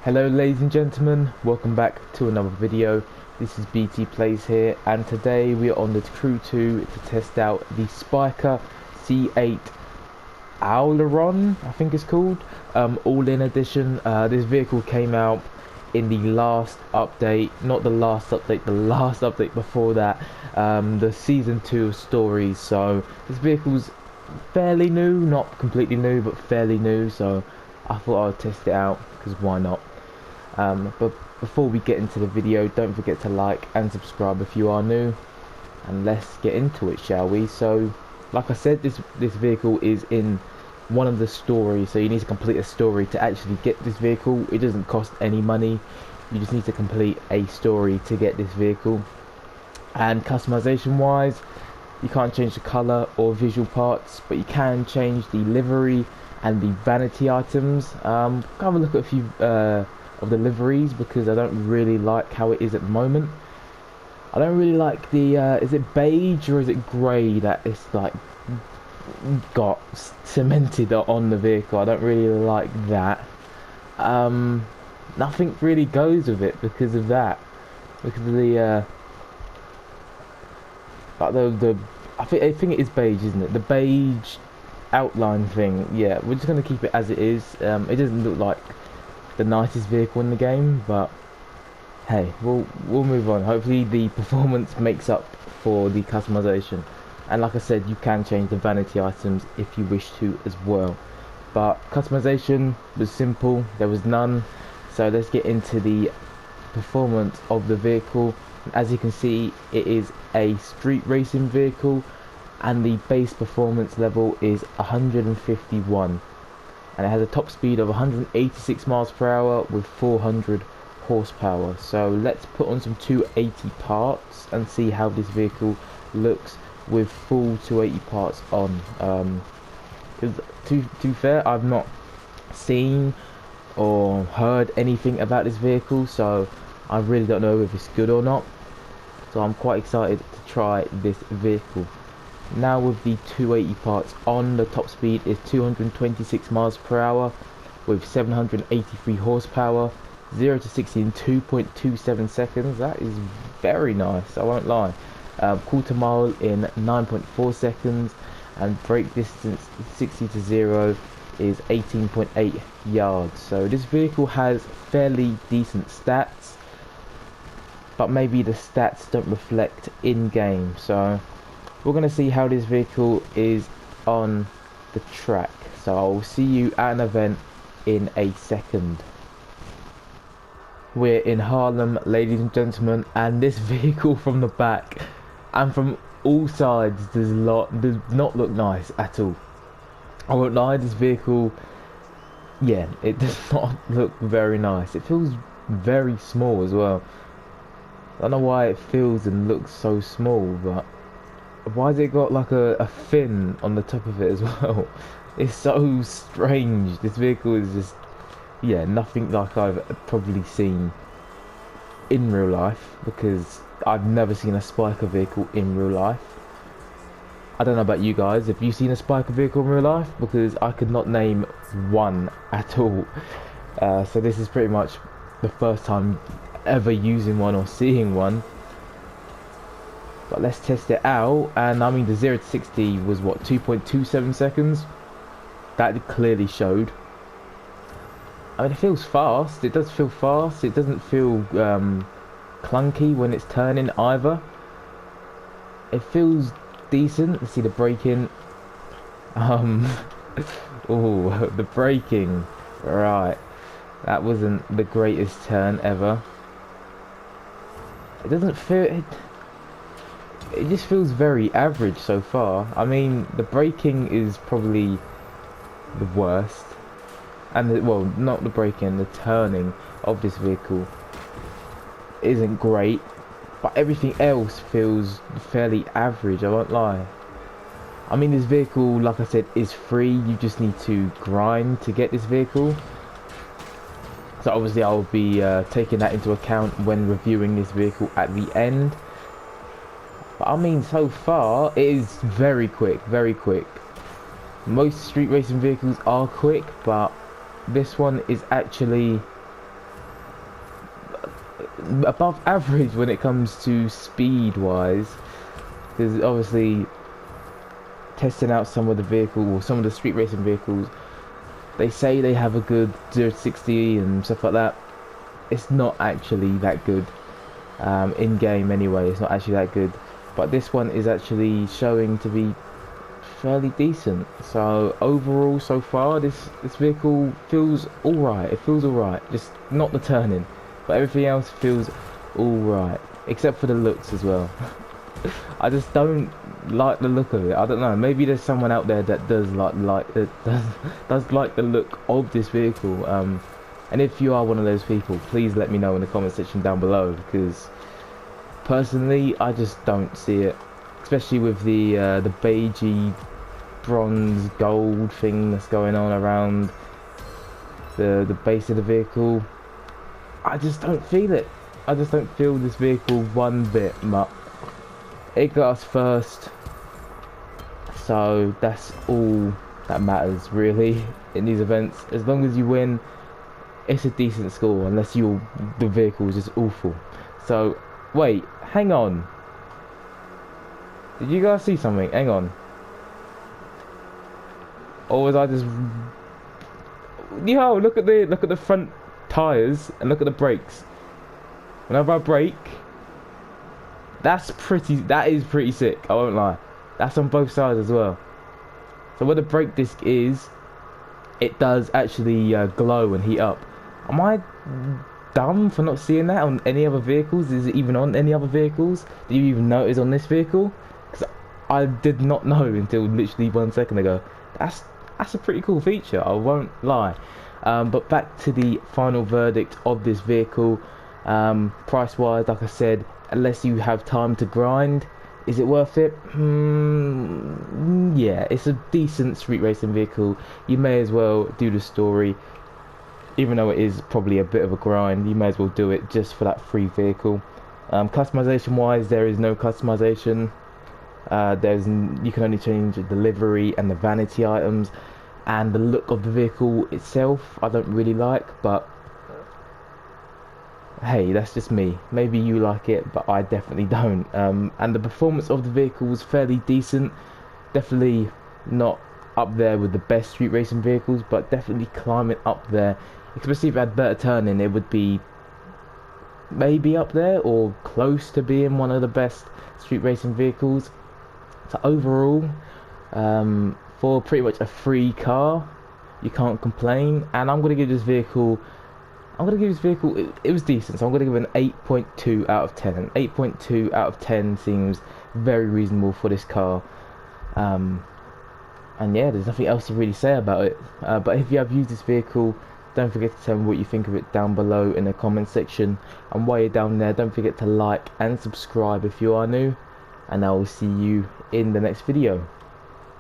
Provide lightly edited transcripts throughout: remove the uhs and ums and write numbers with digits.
Hello ladies and gentlemen, welcome back to another video. This is BT Plays here, and today we are on the Crew 2 to test out the Spyker C8 Aileron, I think it's called, all-in edition. This vehicle came out in the last update, not the last update, the last update before that, the Season 2 of Stories. So this vehicle's fairly new, not completely new, but fairly new, so I thought I'd test it out, because why not? But before we get into the video, don't forget to like and subscribe if you are new, and let's get into it, shall we? So like I said, this vehicle is in one of the stories, so you need to complete a story to actually get this vehicle. It doesn't cost any money, you just need to complete a story to get this vehicle. And customization wise, you can't change the color or visual parts, but you can change the livery and the vanity items. Have a look at a few of the liveries, because I don't really like how it is at the moment. I don't really like the is it beige or is it grey that it's like got cemented on the vehicle. I don't really like that. Nothing really goes with it because of that, because of the like the I think it is beige, isn't it? The beige outline thing. Yeah, we're just gonna keep it as it is. It doesn't look like the nicest vehicle in the game, but hey, we'll move on. Hopefully the performance makes up for the customization, and like I said, you can change the vanity items if you wish to as well. But customization was simple, there was none. So let's get into the performance of the vehicle. As you can see, it is a street racing vehicle, and the base performance level is 151, and it has a top speed of 186 miles per hour with 400 horsepower. So let's put on some 280 parts and see how this vehicle looks with full 280 parts on. Because to be fair, I've not seen or heard anything about this vehicle, so I really don't know if it's good or not. So I'm quite excited to try this vehicle. Now with the 280 parts on, the top speed is 226 miles per hour with 783 horsepower. 0 to 60 in 2.27 seconds. That is very nice, I won't lie. Quarter mile in 9.4 seconds, and brake distance 60 to 0 is 18.8 yards. So this vehicle has fairly decent stats, but maybe the stats don't reflect in game. So we're going to see how this vehicle is on the track. So I'll see you at an event in a second. We're in Harlem, ladies and gentlemen, and this vehicle from the back and from all sides does not look nice at all. I won't lie, this vehicle, yeah, it does not look very nice. It feels very small as well. I don't know why it feels and looks so small, but why has it got like a fin on the top of it as well? It's so strange. This vehicle is just, yeah, nothing like I've probably seen in real life, because I've never seen a Spyker vehicle in real life. I don't know about you guys, have you seen a Spyker vehicle in real life? Because I could not name one at all. So this is pretty much the first time ever using one or seeing one. But let's test it out. And I mean, the 0 to 60 was what, 2.27 seconds? That clearly showed. I mean, it feels fast. It does feel fast. It doesn't feel clunky when it's turning either. It feels decent. Let's see the braking. Oh, the braking. Right. That wasn't the greatest turn ever. It doesn't feel... It just feels very average so far. I mean, the braking is probably the worst. And well, not the braking, the turning of this vehicle isn't great, but everything else feels fairly average, I won't lie. I mean, this vehicle, like I said, is free. You just need to grind to get this vehicle. So obviously I'll be taking that into account when reviewing this vehicle at the end. But I mean, so far it is very quick, very quick. Most street racing vehicles are quick, but this one is actually above average when it comes to speed wise, because obviously testing out some of the vehicle or some of the street racing vehicles, they say they have a good 0 to 60 and stuff like that. It's not actually that good, in game anyway. It's not actually that good, but this one is actually showing to be fairly decent. So overall, so far, this vehicle feels all right. It feels all right, just not the turning, but everything else feels all right, except for the looks as well. I just don't like the look of it. I don't know. Maybe there's someone out there that does does like the look of this vehicle. And if you are one of those people, please let me know in the comment section down below, because personally, I just don't see it, especially with the beigey bronze gold thing that's going on around the base of the vehicle. I just don't feel it. I just don't feel this vehicle one bit. But it got us first, so that's all that matters really in these events. As long as you win, it's a decent score, unless the vehicle is just awful. So wait, hang on, did you guys see something? Hang on, or was I just... Yo, look at the front tires and look at the brakes. Whenever I brake, that is pretty sick, I won't lie. That's on both sides as well. So where the brake disc is, it does actually glow and heat up. Am I dumb for not seeing that on any other vehicles? Is it even on any other vehicles? Do you even notice on this vehicle? Because I did not know until literally 1 second ago. That's a pretty cool feature, I won't lie. But back to the final verdict of this vehicle. Price wise, like I said, unless you have time to grind, is it worth it? Yeah, it's a decent street racing vehicle. You may as well do the story, even though it is probably a bit of a grind. You may as well do it just for that free vehicle. Customization wise, there is no customization. You can only change the livery and the vanity items, and the look of the vehicle itself I don't really like, but hey, that's just me. Maybe you like it, but I definitely don't. And the performance of the vehicle was fairly decent. Definitely not up there with the best street racing vehicles, but definitely climbing up there. Especially if it had better turning, it would be maybe up there or close to being one of the best street racing vehicles. So overall, for pretty much a free car, you can't complain. And I'm gonna give this vehicle, it was decent, so I'm going to give it an 8.2 out of 10. An 8.2 out of 10 seems very reasonable for this car. And yeah, there's nothing else to really say about it. But if you have used this vehicle, don't forget to tell me what you think of it down below in the comment section. And while you're down there, don't forget to like and subscribe if you are new. And I will see you in the next video.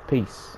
Peace.